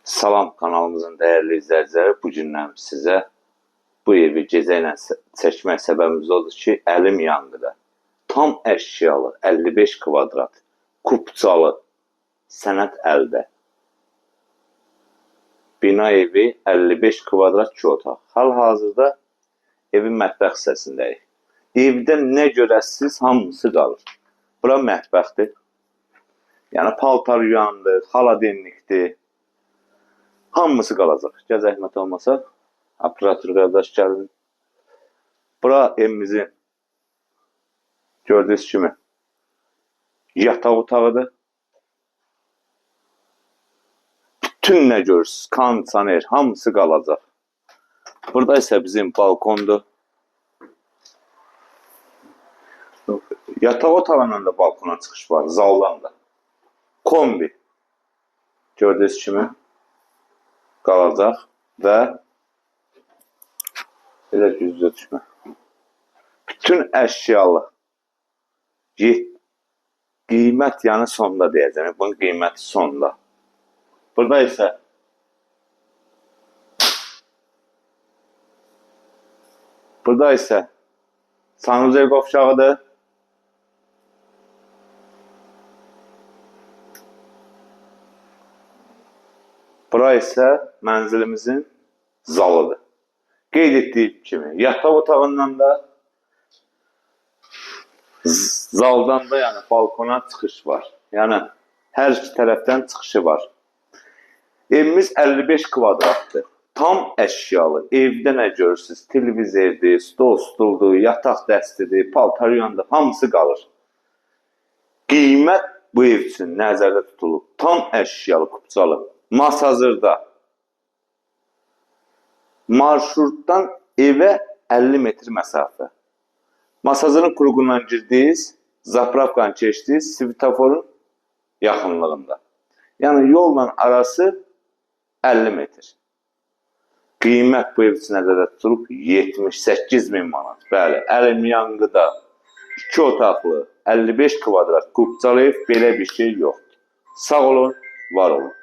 Salam kanalımızın dəyərli izləyiciləri, bu gündən sizə bu evi gecə ilə çəkmək səbəbimiz odur ki, əlim yanğıda. Tam əşyalı, 55 kvadrat, kupçalı, sənət əldə. Bina evi 55 kvadrat 2 otaq. Hal-hazırda evin mətbəx hissəsindəyik. Evdə nə görəsiniz, hamısı qalır. Bura mətbəxdir. Yəni paltar yuyandır, xaladenlikdir. Hamısı qalacaq. Gəl zəhmət olmasa, operator qardaş gəlin. Bura evimizin gördüyünüz kimi yataq otağıdır. Bütün nə görürsünüz, kondisioner, hamısı qalacaq. Burada isə bizim balkondur. Yataq otağından da balkona çıxış var, zaldan da. Kombi gördüyünüz kimi qalacaq və belə güzdə düşmə. Bütün əşyalı qiymət yəni sonda deyəcəm. Bunun qiyməti sonda. Burada isə sanuzel qovşağıdır. Bura isə mənzilimizin zalıdır. Qeyd etdiyim kimi, yataq otağından da zaldan da yəni balkona çıxış var. Yəni hər iki tərəfdən çıxışı var. Evimiz 55 kvadratdır. Tam əşyalı. Evdə nə görürsünüz? Televizordur, stoldur, yataq dəstidir, paltar yuyandır, hamısı qalır. Qiymət bu ev üçün nəzərdə tutulub. Tam əşyalı, kupçalı. Masazırda. Marşrutdan evə 50 metr məsafə. Masazırın qurğundan girdiniz, zapravkanı keçdiniz, svetoforun yaxınlığında. Yəni yolla arası 50 metr. Qiymət bu ev üçün nəzərdə tutulub 78.000 manat. Bəli, əlim yanğıda 2 otaqlı 55 kvadrat kupçalı ev, belə bir şey yoxdur. Sağ olun, var olun.